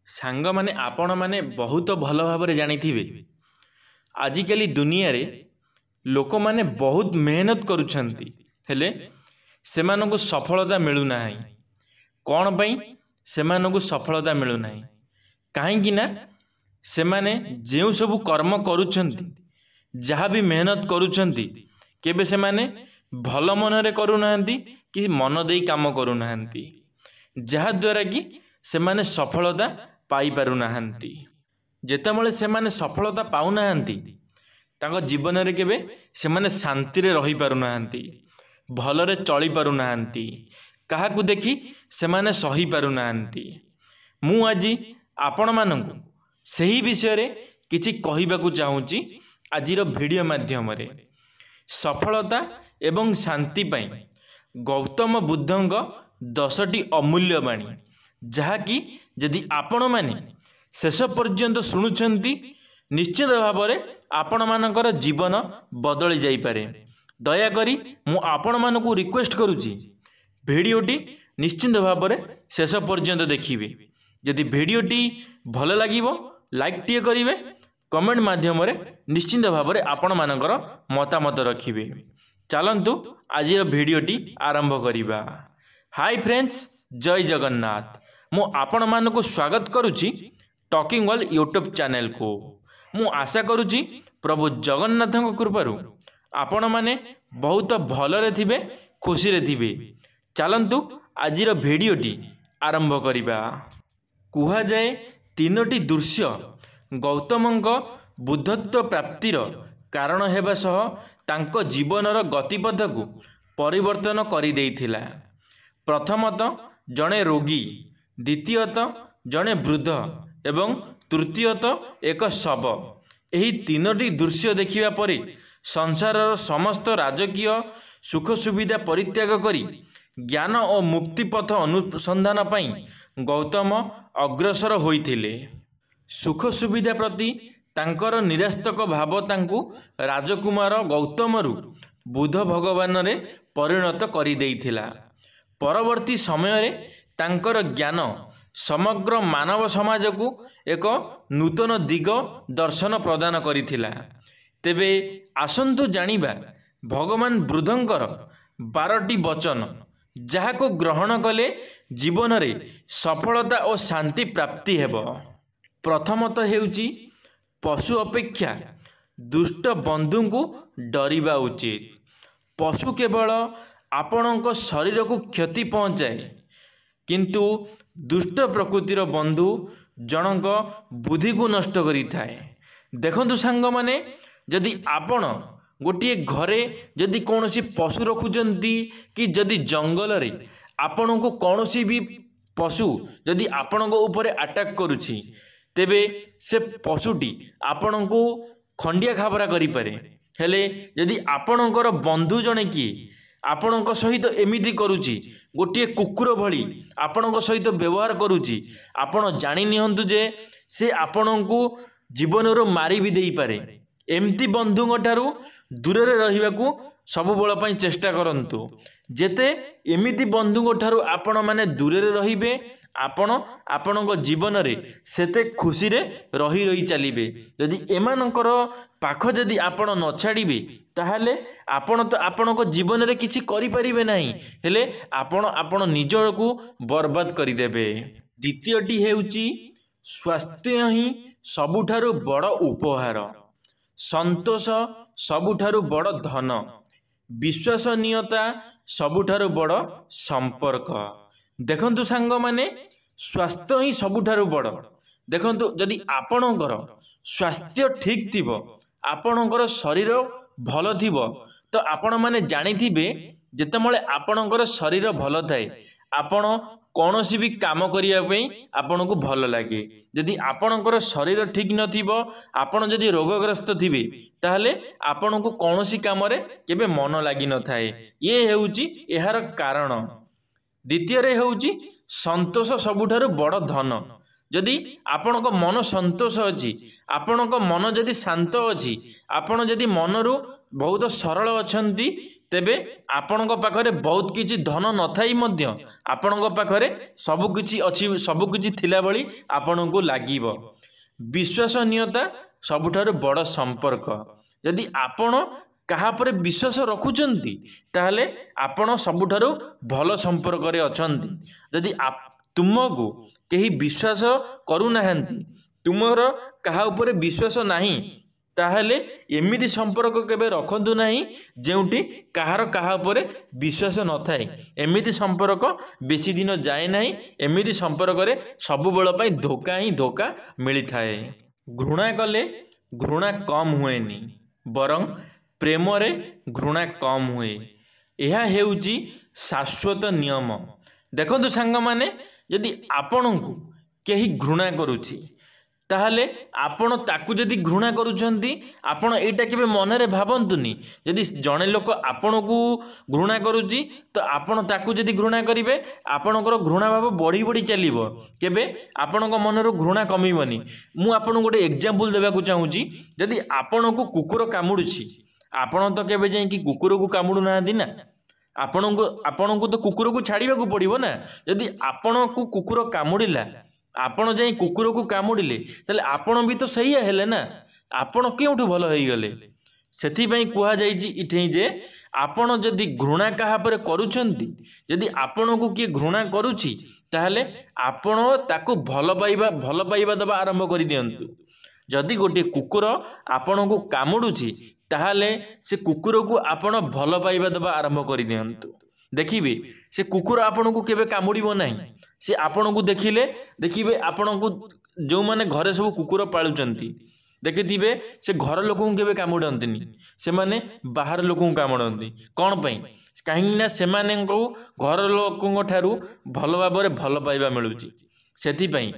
सांग माने आपण माने बहुत भल भाव जानिथिबे आजिकली दुनिया रे लोक माने बहुत मेहनत करुछंती हेले सेमानकु सफलता मिलु नाही। कोन पई सेमानकु सफलता मिलु नाही? काहेकि ना सेमाने जेउ सब कर्म करुछंती जहाँ भी मेहनत करुछंती केबे सेमाने भल मनरे करू नाहंती कि मन देई काम करू नाहंती, जहा द्वारा कि सेमाने सफलता पाई पारु नाहंती। जेतेबेले सेमाने सफलता पाउ नाहंती तांको जीवन रे केबे सेमाने शांति रे रही पारु नाहंती, भलरे चली पारु नाहंती, काहाकू देखि सेमाने सही पारु नाहंती। मु आजी आपण मानंकु सही विषय रे किछि कहिबाकू चाहूची आजिर वीडियो माध्यम रे। सफलता एवं शांति पाई गौतम बुद्धंक 10टी अमूल्य बाणी जहाँकि यदि आपण माने शेष पर्यंत शुणुछंती निश्चित भाव में आपण मानकर जीवन बदली जाई पारे। दयाकरी मु आपण मानकू रिक्वेस्ट करुची भिडियोटी निश्चित भाव में शेष पर्यंत देखिए। यदि भिडियोटी भल लागिवो लाइक टिए करिवे, कमेंट माध्यम रे निश्चित भाव में आपण मानकर मतामत रखिबे। चलंतु आज भिडियोटी आरंभ करिबा। हाय फ्रेंड्स, जय जगन्नाथ। मु आपण मानकू स्वागत करुची टॉकिंग वर्ल्ड यूट्यूब चैनल को। मु आशा करुची प्रभु जगन्नाथ कृपारू आपण माने बहुत भलरे थिबे, खुशी रे थिबे। चलंतु आज भिडियोटी आरंभ करिबा। कुहा जाए तीनोटी दृश्य गौतमंक बुद्धत्व प्राप्तिर कारण हेबा सह तांको जीवनर गतिपथ को परिवर्तन करि देइथिला। प्रथमत जड़े रोगी, द्वितीयत जड़े वृद्ध एवं तृतीयत एक शव। यही तीनोटी दृश्य देखिबा परे संसारर समस्त राजकीय सुख सुविधा परित्याग करी ज्ञान और मुक्ति पथ अनुसंधान पाई गौतम अग्रसर होइथिले। सुख सुविधा प्रति तांकर निरास्तक भाव तांकु राजकुमार गौतमरु बुद्ध भगवान रे परिणत करि देइथिला। परवर्ती समय रे तांकर ज्ञान समग्र मानव समाज को एक नूतन दिग दर्शन प्रदान करिथिला। तेबे आसंतु जानिबा भगवान बुद्धंकर 12टी वचन जहाको ग्रहण कले जीवन रे सफलता और शांति प्राप्ति हेबो। प्रथमत हेउची पशु अपेक्षा दुष्ट बंधु को डरिबा उचित। पशु केवल आपणक शरीर को क्षति पहुँचाए, किंतु दुष्ट प्रकृतिर बंधु जनक बुद्धि को नष्ट करि थाए। देखंतु सांग माने जदि आपण गोटे घरे जदि कौनसी पशु रखुचंती कि जदि जंगल रे आपण को कौनसी भी पशु जदि आपण को ऊपर अटैक करुछि तेबे से पशुटी आपण को खंडिया खाबरा करि पारे। हेले यदि आपणकर बंधु जने कि आपणक सहित एमिति करुछि, गोटे कुकुर भली आपणक सहित व्यवहार करुछि, आपण जानि निहंतु जे से आपणको जीवन रो मारी भी देई पारे। एमती बंधुଙ୍କ ठारू दूर रे रहिबाकू सब बेला पई चेष्टा करंतु। जेते एमिति बंधुଙ୍କ ठारू आपण माने दूर रे रहिबे आपण आपणक जीवन रे सेते खुशी रे रही चलिबे। यदि एमानकर पाख जदि आपण न छाड़िबे ताहले आपण तो आपणक जीवन रे किछि करि परिबे नाही, हेले आपण आपण निजको बर्बाद करि देबे। द्वितीयटी हेउची स्वास्थ्य ही सबुठारु बड़ उपहार, संतोष सबुठारु बड़ धन, विश्वसनीयता सबुठारु बड़ संपर्क। देखंतु सांग माने स्वास्थ्य ही सबुठारु बड़। देखंतु जदि आपणकर स्वास्थ्य ठीक थिबो, आपणकर शरीर भल थिबो तो आपण माने जानिथिबे जेतेबेले आपणकर शरीर भल थाए आपण कौनसी भी काम करिया पई आपनको भल लागे। यदि आपणकर शरीर ठीक नथिबो, आपण जदि रोगग्रस्त थिबे ताहले आपनको कौनसी काम रे केबे मन लागि न थाए। ये हेउची एहार कारण। द्वितीय रे हेउची संतोष सबुठारु बड़ धन। जदि आपणक मन संतोष अछि, आपणक मन जदि शांत अछि, आपण जदि मनरु बहुत सरल अछंती तेबे आपणक पाखरे बहुत किछि धन नथाई मध्य आपणक पाखरे सबकिछि अछि, सबकिछि थिला भली आपणको लागिब। विश्वसनीयता सबुठारु बड़ संपर्क। यदि आपण कहा पर विश्वास रखुचंती ताहले आपण सबुठारु भल संपर्क रे अछंती। यदि तुमको केही विश्वास करू नाहंती, तुमर कहा ऊपर विश्वास नहीं, ताहले एमिति संपर्क केबे रखंतु नहीं जेउटी कहार कहा ऊपर विश्वास न थाए। एमिति संपर्क बेसी दिन जाए नहीं। एमिति संपर्क रे सब बेल पई धोखा ही धोखा मिली थाए। घृणा कले घृणा कम हुएनी, बरं प्रेम रे घृणा कम हुए। यह हेउची शाश्वत नियम। देखंतु सांग माने, यदि आपणको केही घृणा करुची ताहले आपण ताकू जदि घृणा करुचंती, आपण एटा केबे मनरे भाबंतुनी। यदि जणे लोक आपणको घृणा करुची तो आपण ताकू जदि घृणा करिवे, आपणकर घृणा भाव बढ़ी बढ़ी चलिबो, केबे आपणको मनरो घृणा कमिबनी। मु आपण गोटे एग्जांपल देबाकू चाहूची। यदि आपणको कुकुर कामुडुची, आपण तो केबे जाई कि कुकुर को कामुडु नांदी ना। आपणको तो कुकुर को छाड़िबा को पड़िबो ना। यदि आपण को कुकुर कामुडिला, आपण जाई कुकुर को कामुडिले, ताले आपण भी तो सही हेले ना। आपण केउठु भलो हेई गले। सेथि पई कुहा जाईची इठे जे आपण जदि घृणा कहा पर करूछंती, यदि आपण को किए घृणा करूची ताहले आपण ताको भल पाइबा दबा आरंभ करि दियंतु। जदि गोटे कुकुर आपण को कामुडुची ताहले से कुकुर को आपण भल पाइबा दबा आरंभ करि दियंतु। देखिबे से कुकुर आपण को केबे कामुडिबो नाही। से आपण को देखिबे आपण को जो माने घरे सब कुकुर पालुचंती देखिथिबे, से घर लोक केबे कामुडंतीनी, से माने बाहर लोक कामुडंती। कोन पई? काहे ना से माने को घर लोकंग ठारू भल भाबरे भल पाइबा मिलुची। सेथि पई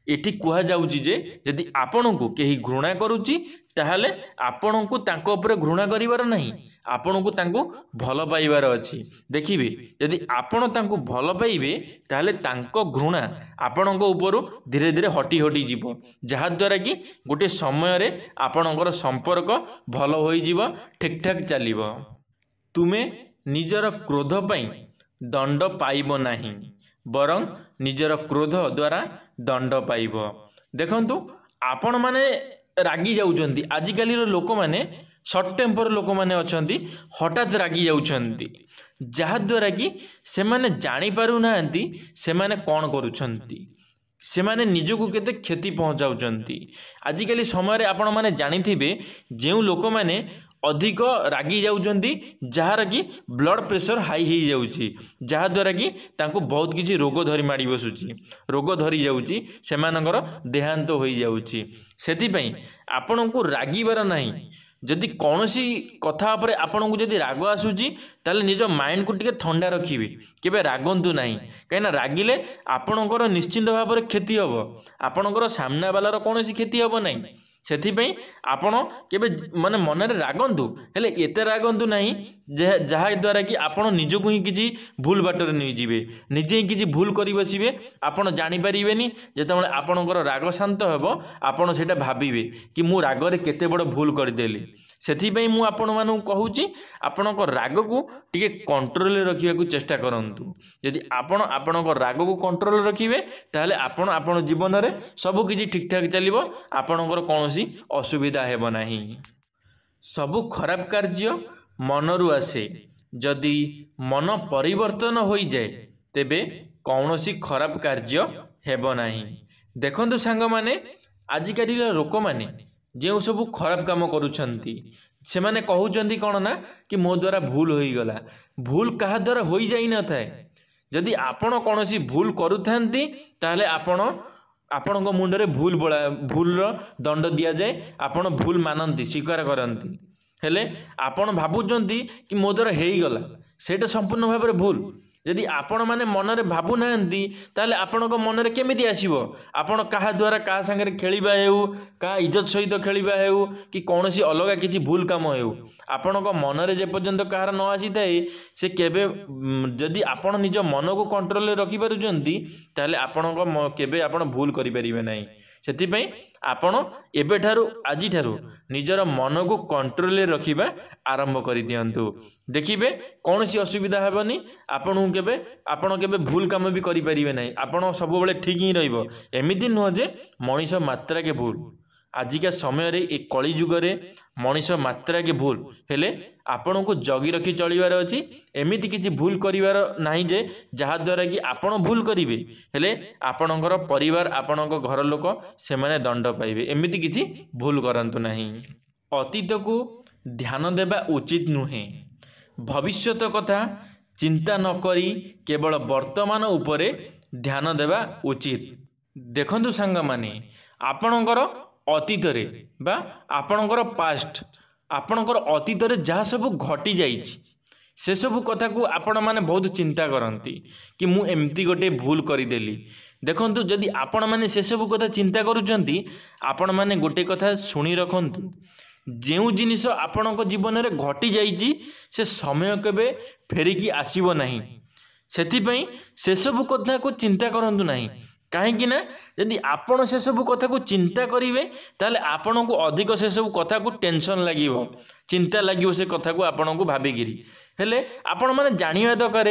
एठी कुहा जाउची जे यदि आपण को केही घृणा करूची ताहले आपण को तांको ऊपर घृणा करिवार नहीं, आपण को तांको भल पाइबार अछि। देखिबे यदि आपण तांको भल पाइबे ताहले तांको घृणा आपणको ऊपर धीरे धीरे हटी हटी जीवो, जहा द्वारा कि गोटे समय रे आपणकर संपर्क भल होई जीवो, ठीक ठाक चलिबो। तुमे निजर क्रोध पई दंड पाइबो नाही, बरं निजर क्रोध द्वारा दंड पाइब। देखंतु आपण माने रागी जाउचंती। आजिकाली लोक माने सर्ट टेम्पर लोक माने अछंती, हठात रागी जाउचंती, जहा द्वारा कि से माने जानी पारु नाहंती से माने कोन करूचंती, से माने निजको केते क्षति पहुंचाउचंती। आजिकाली समय रे आपण माने जानिथिबे जेउ लोक माने अधिक रागी जाउचंती, जहार कि ब्लड प्रेशर हाई हो जाउची, जहा द्वारा कि तांको बहुत किछि रोग धरी माड़ी बसुची, रोग धरी जाउची, सेमानकर देहांत हो जाउची। सेति पई आपणको रागीबार नाही। जदि कौनसी कथा पर आपन को जदि राग आसूची ताले निज माइंड को टिके ठंडा रखिबे, केबे रागंतु नाही। कहिना रागिले आपणकर निश्चिंत भाव में क्षति हबो, आपणकर सामना वालार कौनसी क्षति हबो नाही। सेथिपई आपण केबे माने मनरे रागंतु, हेले एते रागंतु नाही जहा द्वारा कि आपण निजको ही किछि भूल बाटर नै जिवे, निजे ही किछि भूल करि बसिबे, आपण जानि परिबेनी। जेतबेले आपणकर राग शांत हेबो आपण सेटा भाबिबे कि मु रागरे केते बड़ भूल कर देली। सेथिपई मु आपण मानु कहूची आपणको राग को टिके कंट्रोल रखिया को चेष्टा करंतु। यदि आपण आपणको राग को कंट्रोल रखिबे ताहले आपण आपण जीवन रे सब किछि ठीक ठाक चलिबो, आपणकर कोनोसी असुविधा हेबो नाही। सबु खराब कार्य मनरु आसे, जदि मन परिवर्तन होई जाए तेबे कौनसी खराब कार्य हेबो नाही। देखंतु सांग माने आजिकाली लोक माने जो सब खराब काम करुछंती से माने कहउचंती कोन ना कि मो द्वारा भूल होई गला। भूल कहा द्वारा होई जाई न थाए। जदि आपण कौनसी भूल करुथांती ताहले आपण मुंडरे भूल दंड दिया जाए, आपण भूल मानती स्वीकार करती। हेले आपण भाबुचंती कि मो द्वारा हेई गला, सेटा संपूर्ण भाव में भूल। यदि आपण माने मनरे भाबु नाहंती ताले आपणको मनरे केमिति आसीबो? आपण कहा द्वारा कहा संगे खेलिबा हेउ, का इज्जत सहित खेलिबा हेउ कि कोनोसी अलगा किछि भूल काम हेउ, आपणको मनरे जे पर्यंत कहार न आसी थाए से केबे जदि आपण निज मन को कंट्रोल रे रखि पारुचंती ताले आपणको केबे आपण भूल करि परिबे नाही। ସେଥିପାଇଁ ଆପଣ ଏବେଠାରୁ ଆଜିଠାରୁ ନିଜର ମନକୁ କଣ୍ଟ୍ରୋଲରେ ରଖିବା ଆରମ୍ଭ କରିଦିଅନ୍ତୁ। ଦେଖିବେ କୌଣସି ଅସୁବିଧା ହେବନି। ଆପଣ କେବେ ଭୁଲ କାମ ବି କରିପାରିବେ ନାହିଁ। ଆପଣ ସବୁବେଳେ ଠିକ୍ ହିଁ ରହିବ। ଏମିତି ନୁହଁ ଯେ ମଣିଷ ମାତ୍ରାକେ ଭୁଲ। ଆଜିକା ସମୟରେ ଏ କଳି ଯୁଗରେ ମଣିଷ ମାତ୍ରାକେ ଭୁଲ, ହେଲେ ଆପଣଙ୍କୁ ଜଗି ରଖି ଚଳିବାର ଅଛି। ଏମିତି କିଛି ଭୁଲ କରିବାର ନାହିଁ ଯେ ଯାହାଦ୍ୱାରା କି ଆପଣ ଭୁଲ କରିବେ ହେଲେ ଆପଣଙ୍କର ପରିବାର, ଆପଣଙ୍କ ଘର ଲୋକ ସେମାନେ ଦଣ୍ଡ ପାଇବେ। ଏମିତି କିଛି ଭୁଲ କରନ୍ତୁ ନାହିଁ। ଅତୀତକୁ ଧ୍ୟାନ ଦେବା ଉଚିତ ନୁହେଁ। ଭବିଷ୍ୟତ କଥା ଚିନ୍ତା ନ କରି କେବଳ ବର୍ତ୍ତମାନ ଉପରେ ଧ୍ୟାନ ଦେବା ଉଚିତ। ଦେଖନ୍ତୁ ସାଙ୍ଗମାନେ, ଆପଣଙ୍କର ଅତୀତରେ ବା ଆପଣଙ୍କର ପାଷ୍ଟ, ଆପଣଙ୍କର ଅତୀତରେ ଯାହା ସବୁ ଘଟି ଯାଇଛି ସେସବୁ କଥାକୁ ଆପଣମାନେ ବହୁତ ଚିନ୍ତା କରନ୍ତି କି ମୁଁ ଏମିତି ଗୋଟେ ଭୁଲ କରିଦେଲି। ଦେଖନ୍ତୁ, ଯଦି ଆପଣମାନେ ସେସବୁ କଥା ଚିନ୍ତା କରୁଛନ୍ତି, ଆପଣମାନେ ଗୋଟେ କଥା ଶୁଣି ରଖନ୍ତୁ, ଯେଉଁ ଜିନିଷ ଆପଣଙ୍କ ଜୀବନରେ ଘଟି ଯାଇଛି ସେ ସମୟ କେବେ ଫେରିକି ଆସିବ ନାହିଁ। ସେଥିପାଇଁ ସେସବୁ କଥାକୁ ଚିନ୍ତା କରନ୍ତୁ ନାହିଁ। କାହିଁକି ନା ଯଦି ଆପଣ ସେସବୁ କଥାକୁ ଚିନ୍ତା କରିବେ ତାହେଲେ ଆପଣଙ୍କୁ ଅଧିକ ସେସବୁ କଥାକୁ ଟେନସନ୍ ଲାଗିବ, ଚିନ୍ତା ଲାଗିବ ସେ କଥାକୁ ଆପଣଙ୍କୁ ଭାବିକିରି। ହେଲେ ଆପଣମାନେ ଜାଣିବା ଦରକାର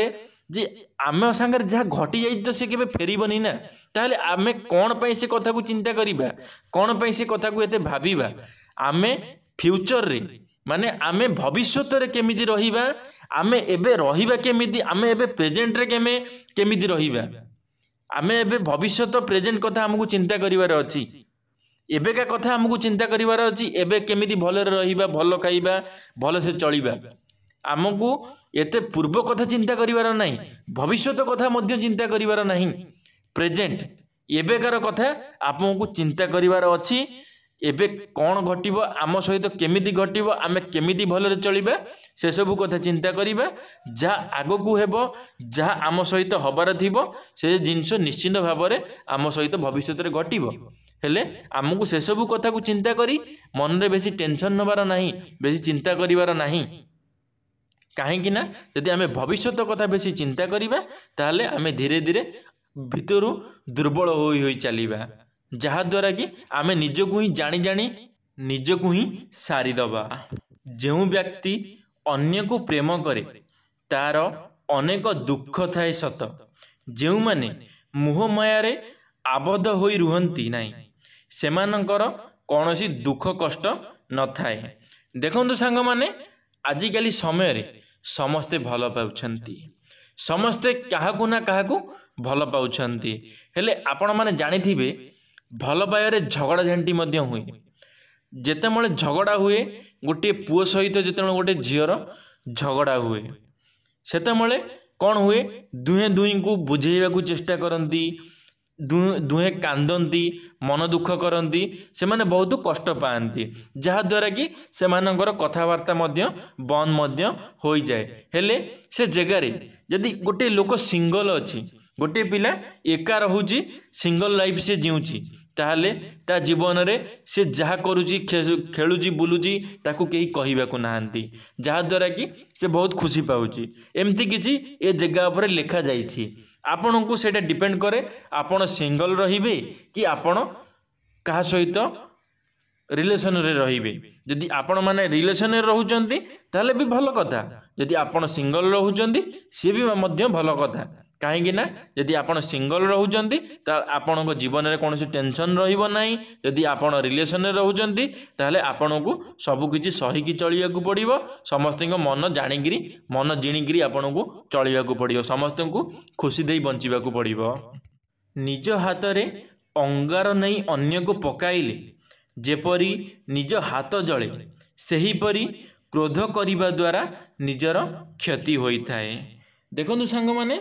ଯେ ଆମ ସାଙ୍ଗରେ ଯାହା ଘଟିଯାଇଛି ତ ସେ କେବେ ଫେରିବନି ନା। ତାହେଲେ ଆମେ କ'ଣ ପାଇଁ ସେ କଥାକୁ ଚିନ୍ତା କରିବା, କ'ଣ ପାଇଁ ସେ କଥାକୁ ଏତେ ଭାବିବା? ଆମେ ଫ୍ୟୁଚରରେ ମାନେ ଆମେ ଭବିଷ୍ୟତରେ କେମିତି ରହିବା, ଆମେ ଏବେ ରହିବା କେମିତି, ଆମେ ଏବେ ପ୍ରେଜେଣ୍ଟରେ କେମିତି ରହିବା। ଆମେ ଏବେ ଭବିଷ୍ୟତ ପ୍ରେଜେଣ୍ଟ କଥା ଆମକୁ ଚିନ୍ତା କରିବାର ଅଛି। ଏବେକା କଥା ଆମକୁ ଚିନ୍ତା କରିବାର ଅଛି। ଏବେ କେମିତି ଭଲରେ ରହିବା, ଭଲ ଖାଇବା, ଭଲସେ ଚଳିବା। ଆମକୁ ଏତେ ପୂର୍ବ କଥା ଚିନ୍ତା କରିବାର ନାହିଁ, ଭବିଷ୍ୟତ କଥା ମଧ୍ୟ ଚିନ୍ତା କରିବାର ନାହିଁ। ପ୍ରେଜେଣ୍ଟ ଏବେକାର କଥା ଆପଣଙ୍କୁ ଚିନ୍ତା କରିବାର ଅଛି। ଏବେ କ'ଣ ଘଟିବ, ଆମ ସହିତ କେମିତି ଘଟିବ, ଆମେ କେମିତି ଭଲରେ ଚଳିବା ସେସବୁ କଥା ଚିନ୍ତା କରିବା। ଯାହା ଆଗକୁ ହେବ, ଯାହା ଆମ ସହିତ ହେବାର ଥିବ ସେ ଜିନିଷ ନିଶ୍ଚିନ୍ତ ଭାବରେ ଆମ ସହିତ ଭବିଷ୍ୟତରେ ଘଟିବ। ହେଲେ ଆମକୁ ସେସବୁ କଥାକୁ ଚିନ୍ତା କରି ମନରେ ବେଶୀ ଟେନସନ୍ ନେବାର ନାହିଁ, ବେଶୀ ଚିନ୍ତା କରିବାର ନାହିଁ। କାହିଁକି ନା ଯଦି ଆମେ ଭବିଷ୍ୟତ କଥା ବେଶୀ ଚିନ୍ତା କରିବା ତାହେଲେ ଆମେ ଧୀରେ ଧୀରେ ଭିତରୁ ଦୁର୍ବଳ ହୋଇ ହୋଇ ଚାଲିବା, ଯାହାଦ୍ୱାରା କି ଆମେ ନିଜକୁ ହିଁ ଜାଣି ନିଜକୁ ହିଁ ସାରିଦେବା। ଯେଉଁ ବ୍ୟକ୍ତି ଅନ୍ୟକୁ ପ୍ରେମ କରେ ତାର ଅନେକ ଦୁଃଖ ଥାଏ ସତ, ଯେଉଁମାନେ ମୋହମାୟାରେ ଆବଦ୍ଧ ହୋଇ ରୁହନ୍ତି ନାହିଁ ସେମାନଙ୍କର କୌଣସି ଦୁଃଖ କଷ୍ଟ ନଥାଏ। ଦେଖନ୍ତୁ ସାଙ୍ଗମାନେ, ଆଜିକାଲି ସମୟରେ ସମସ୍ତେ ଭଲ ପାଉଛନ୍ତି, ସମସ୍ତେ କାହାକୁ ନା କାହାକୁ ଭଲ ପାଉଛନ୍ତି। ହେଲେ ଆପଣମାନେ ଜାଣିଥିବେ ଭଲ ପାଇବାରେ ଝଗଡ଼ା ଝାଣ୍ଟି ମଧ୍ୟ ହୁଏ। ଯେତେବେଳେ ଝଗଡ଼ା ହୁଏ, ଗୋଟିଏ ପୁଅ ସହିତ ଯେତେବେଳେ ଗୋଟେ ଝିଅର ଝଗଡ଼ା ହୁଏ ସେତେବେଳେ କ'ଣ ହୁଏ, ଦୁହେଁ ଦୁହିଁଙ୍କୁ ବୁଝେଇବାକୁ ଚେଷ୍ଟା କରନ୍ତି, ଦୁହେଁ କାନ୍ଦନ୍ତି, ମନ ଦୁଃଖ କରନ୍ତି, ସେମାନେ ବହୁତ କଷ୍ଟ ପାଆନ୍ତି, ଯାହାଦ୍ୱାରା କି ସେମାନଙ୍କର କଥାବାର୍ତ୍ତା ମଧ୍ୟ ବନ୍ଦ ମଧ୍ୟ ହୋଇଯାଏ। ହେଲେ ସେ ଜାଗାରେ ଯଦି ଗୋଟିଏ ଲୋକ ସିଙ୍ଗଲ ଅଛି, ଗୋଟିଏ ପିଲା ଏକା ରହୁଛି, ସିଙ୍ଗଲ ଲାଇଫ୍ ସେ ଜିଉଛି, ତାହେଲେ ତା ଜୀବନରେ ସେ ଯାହା କରୁଛି, ଖେଳୁଛି, ବୁଲୁଛି, ତାକୁ କେହି କହିବାକୁ ନାହାନ୍ତି, ଯାହାଦ୍ୱାରା କି ସେ ବହୁତ ଖୁସି ପାଉଛି। ଏମିତି କିଛି ଏ ଜାଗା ଉପରେ ଲେଖାଯାଇଛି। ଆପଣଙ୍କୁ ସେଇଟା ଡିପେଣ୍ଡ କରେ, ଆପଣ ସିଙ୍ଗଲ ରହିବେ କି ଆପଣ କାହା ସହିତ ରିଲେସନରେ ରହିବେ। ଯଦି ଆପଣମାନେ ରିଲେସନରେ ରହୁଛନ୍ତି ତାହେଲେ ବି ଭଲ କଥା, ଯଦି ଆପଣ ସିଙ୍ଗଲ ରହୁଛନ୍ତି ସିଏ ବି ମଧ୍ୟ ଭଲ କଥା। କାହିଁକି ନା ଯଦି ଆପଣ ସିଙ୍ଗଲ ରହୁଛନ୍ତି ତାହେଲେ ଆପଣଙ୍କ ଜୀବନରେ କୌଣସି ଟେନସନ୍ ରହିବ ନାହିଁ। ଯଦି ଆପଣ ରିଲେସନରେ ରହୁଛନ୍ତି ତାହେଲେ ଆପଣଙ୍କୁ ସବୁକିଛି ସହିକି ଚଳିବାକୁ ପଡ଼ିବ, ସମସ୍ତଙ୍କ ମନ ଜାଣିକିରି, ମନ ଜିଣିକିରି ଆପଣଙ୍କୁ ଚଳିବାକୁ ପଡ଼ିବ, ସମସ୍ତଙ୍କୁ ଖୁସି ଦେଇ ବଞ୍ଚିବାକୁ ପଡ଼ିବ। ନିଜ ହାତରେ ଅଙ୍ଗାର ନେଇ ଅନ୍ୟକୁ ପକାଇଲେ ଯେପରି ନିଜ ହାତ ଜଳେ, ସେହିପରି କ୍ରୋଧ କରିବା ଦ୍ୱାରା ନିଜର କ୍ଷତି ହୋଇଥାଏ। ଦେଖନ୍ତୁ ସାଙ୍ଗମାନେ,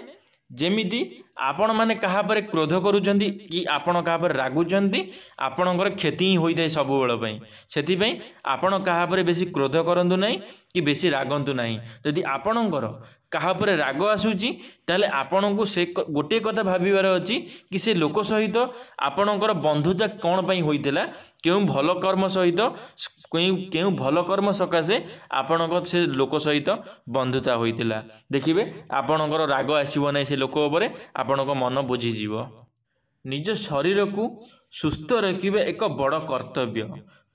ଯେମିତି ଆପଣମାନେ କାହା ଉପରେ କ୍ରୋଧ କରୁଛନ୍ତି କି ଆପଣ କାହା ଉପରେ ରାଗୁଛନ୍ତି, ଆପଣଙ୍କର କ୍ଷତି ହିଁ ହୋଇଥାଏ ସବୁବେଳ ପାଇଁ। ସେଥିପାଇଁ ଆପଣ କାହା ଉପରେ ବେଶୀ କ୍ରୋଧ କରନ୍ତୁ ନାହିଁ କି ବେଶୀ ରାଗନ୍ତୁ ନାହିଁ। ଯଦି ଆପଣଙ୍କର କାହା ଉପରେ ରାଗ ଆସୁଛି ତାହେଲେ ଆପଣଙ୍କୁ ସେ ଗୋଟିଏ କଥା ଭାବିବାର ଅଛି କି ସେ ଲୋକ ସହିତ ଆପଣଙ୍କର ବନ୍ଧୁତା କ'ଣ ପାଇଁ ହୋଇଥିଲା, କେଉଁ ଭଲ କର୍ମ ସହିତ, କେଉଁ ଭଲ କର୍ମ ସକାଶେ ଆପଣଙ୍କ ସେ ଲୋକ ସହିତ ବନ୍ଧୁତା ହୋଇଥିଲା। ଦେଖିବେ ଆପଣଙ୍କର ରାଗ ଆସିବ ନାହିଁ ସେ ଲୋକ ଉପରେ, ଆପଣଙ୍କ ମନ ବୁଝିଯିବ। ନିଜ ଶରୀରକୁ ସୁସ୍ଥ ରଖିବା ଏକ ବଡ଼ କର୍ତ୍ତବ୍ୟ।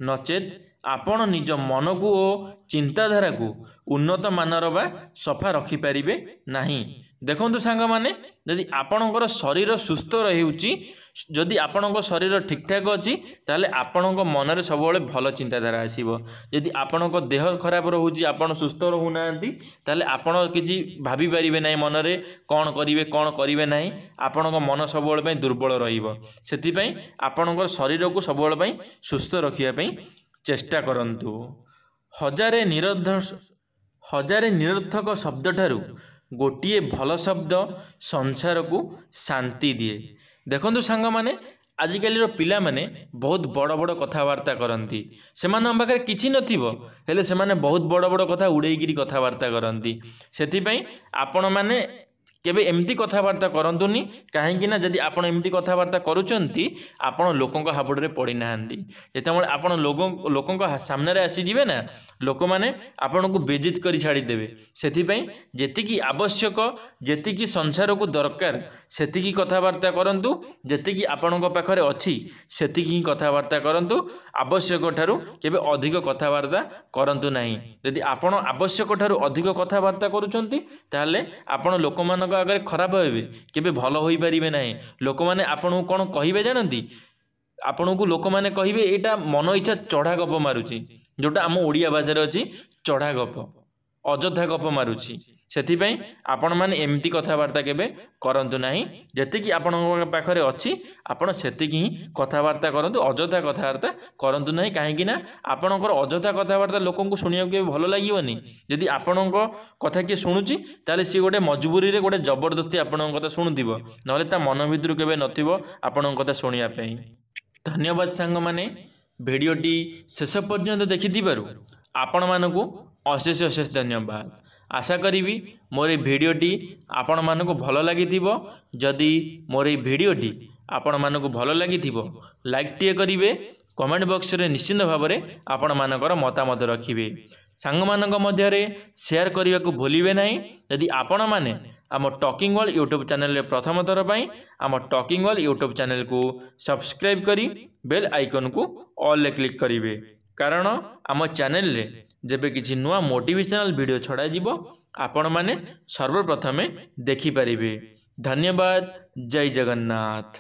ନଚେତ୍ ଆପଣ ନିଜ ମନକୁ ଓ ଚିନ୍ତାଧାରାକୁ ଉନ୍ନତ ମାନର ବା ସଫା ରଖିପାରିବେ ନାହିଁ। ଦେଖନ୍ତୁ ସାଙ୍ଗମାନେ, ଯଦି ଆପଣଙ୍କର ଶରୀର ସୁସ୍ଥ ରହୁଛି, ଯଦି ଆପଣଙ୍କ ଶରୀର ଠିକ୍ଠାକ୍ ଅଛି, ତାହେଲେ ଆପଣଙ୍କ ମନରେ ସବୁବେଳେ ଭଲ ଚିନ୍ତାଧାରା ଆସିବ। ଯଦି ଆପଣଙ୍କ ଦେହ ଖରାପ ରହୁଛି, ଆପଣ ସୁସ୍ଥ ରହୁନାହାନ୍ତି, ତାହେଲେ ଆପଣ କିଛି ଭାବିପାରିବେ ନାହିଁ ମନରେ କ'ଣ କରିବେ ନାହିଁ। ଆପଣଙ୍କ ମନ ସବୁବେଳେ ପାଇଁ ଦୁର୍ବଳ ରହିବ। ସେଥିପାଇଁ ଆପଣଙ୍କର ଶରୀରକୁ ସବୁବେଳେ ପାଇଁ ସୁସ୍ଥ ରଖିବା ପାଇଁ ଚେଷ୍ଟା କରନ୍ତୁ। ହଜାରେ ନିରର୍ଥକ ଶବ୍ଦଠାରୁ ଗୋଟିଏ ଭଲ ଶବ୍ଦ ସଂସାରକୁ ଶାନ୍ତି ଦିଏ। ଦେଖନ୍ତୁ ସାଙ୍ଗମାନେ, ଆଜିକାଲିର ପିଲାମାନେ ବହୁତ ବଡ଼ ବଡ଼ କଥାବାର୍ତ୍ତା କରନ୍ତି। ସେମାନଙ୍କ ପାଖରେ କିଛି ନଥିବ, ହେଲେ ସେମାନେ ବହୁତ ବଡ଼ ବଡ଼ କଥା ଉଡ଼େଇକିରି କଥାବାର୍ତ୍ତା କରନ୍ତି। ସେଥିପାଇଁ ଆପଣମାନେ କେବେ ଏମିତି କଥାବାର୍ତ୍ତା କରନ୍ତୁନି। କାହିଁକି ନା ଯଦି ଆପଣ ଏମିତି କଥାବାର୍ତ୍ତା କରୁଛନ୍ତି, ଆପଣ ଲୋକଙ୍କ ହାବୁଡ଼ରେ ପଡ଼ିନାହାନ୍ତି। ଯେତେବେଳେ ଆପଣ ଲୋକଙ୍କ ସାମ୍ନାରେ ଆସିଯିବେ ନା, ଲୋକମାନେ ଆପଣଙ୍କୁ ବେଜିତ୍ କରି ଛାଡ଼ିଦେବେ। ସେଥିପାଇଁ ଯେତିକି ଆବଶ୍ୟକ, ଯେତିକି ସଂସାରକୁ ଦରକାର, ସେତିକି କଥାବାର୍ତ୍ତା କରନ୍ତୁ। ଯେତିକି ଆପଣଙ୍କ ପାଖରେ ଅଛି ସେତିକି ହିଁ କଥାବାର୍ତ୍ତା କରନ୍ତୁ। ଆବଶ୍ୟକ ଠାରୁ କେବେ ଅଧିକ କଥାବାର୍ତ୍ତା କରନ୍ତୁ ନାହିଁ। ଯଦି ଆପଣ ଆବଶ୍ୟକ ଠାରୁ ଅଧିକ କଥାବାର୍ତ୍ତା କରୁଛନ୍ତି, ତାହେଲେ ଆପଣ ଲୋକମାନଙ୍କ ଆଗରେ ଖରାପ ହେବେ, କେବେ ଭଲ ହୋଇପାରିବେ ନାହିଁ। ଲୋକମାନେ ଆପଣଙ୍କୁ କ'ଣ କହିବେ ଜାଣନ୍ତି? ଆପଣଙ୍କୁ ଲୋକମାନେ କହିବେ ଏଇଟା ମନ ଇଚ୍ଛା ଚଢ଼ା ଗପ ମାରୁଛି, ଯେଉଁଟା ଆମ ଓଡ଼ିଆ ଭାଷାରେ ଅଛି ଚଢ଼ା ଗପ, ଅଯଥା ଗପ ମାରୁଛି। ସେଥିପାଇଁ ଆପଣମାନେ ଏମିତି କଥାବାର୍ତ୍ତା କେବେ କରନ୍ତୁ ନାହିଁ। ଯେତିକି ଆପଣଙ୍କ ପାଖରେ ଅଛି ଆପଣ ସେତିକି ହିଁ କଥାବାର୍ତ୍ତା କରନ୍ତୁ। ଅଯଥା କଥାବାର୍ତ୍ତା କରନ୍ତୁ ନାହିଁ। କାହିଁକି ନା ଆପଣଙ୍କର ଅଯଥା କଥାବାର୍ତ୍ତା ଲୋକଙ୍କୁ ଶୁଣିବାକୁ କେବେ ଭଲ ଲାଗିବନି। ଯଦି ଆପଣଙ୍କ କଥା କିଏ ଶୁଣୁଛି, ତାହେଲେ ସିଏ ଗୋଟେ ମଜବୁରିରେ, ଗୋଟେ ଜବରଦସ୍ତି ଆପଣଙ୍କ କଥା ଶୁଣୁଥିବ, ନହେଲେ ତା ମନ ଭିତରୁ କେବେ ନଥିବ ଆପଣଙ୍କ କଥା ଶୁଣିବା ପାଇଁ। ଧନ୍ୟବାଦ ସାଙ୍ଗମାନେ, ଭିଡ଼ିଓଟି ଶେଷ ପର୍ଯ୍ୟନ୍ତ ଦେଖିଥିବାରୁ ଆପଣମାନଙ୍କୁ ଅଶେଷ ଧନ୍ୟବାଦ। ଆଶା କରିବି ମୋର এই ଭିଡ଼ିଓଟି ଆପଣମାନଙ୍କୁ ଭଲ ଲାଗିଥିବ। ଯଦି ମୋର এই ଭିଡ଼ିଓଟି ଆପଣମାନଙ୍କୁ ଭଲ ଲାଗିଥିବ, ଲାଇକ୍ଟିଏ କରିବେ। କମେଣ୍ଟ ବକ୍ସରେ ନିଶ୍ଚିନ୍ତ ଭାବରେ ଆପଣମାନଙ୍କର ମତାମତ ରଖିବେ। ସାଙ୍ଗମାନଙ୍କ ମଧ୍ୟରେ ସେୟାର କରିବାକୁ ଭୁଲିବେ ନାହିଁ। ଯଦି ଆପଣମାନେ ଆମ ଟକିଂ ୱାର୍ଲ୍ଡ ୟୁଟ୍ୟୁବ୍ ଚ୍ୟାନେଲରେ ପ୍ରଥମ ଥର ପାଇଁ ଆମ ଟକିଂ ୱାର୍ଲ୍ଡ ୟୁଟ୍ୟୁବ୍ ଚ୍ୟାନେଲକୁ ସବସ୍କ୍ରାଇବ୍ କରି ବେଲ୍ ଆଇକନ୍କୁ ଅଲ୍ରେ କ୍ଲିକ୍ କରିବେ। କାରଣ ଆମ ଚ୍ୟାନେଲରେ ଯେବେ କିଛି ନୂଆ ମୋଟିଭେସନାଲ୍ ଭିଡ଼ିଓ ଛଡ଼ାଯିବ, ଆପଣମାନେ ସର୍ବପ୍ରଥମେ ଦେଖିପାରିବେ। ଧନ୍ୟବାଦ। ଜୟ ଜଗନ୍ନାଥ।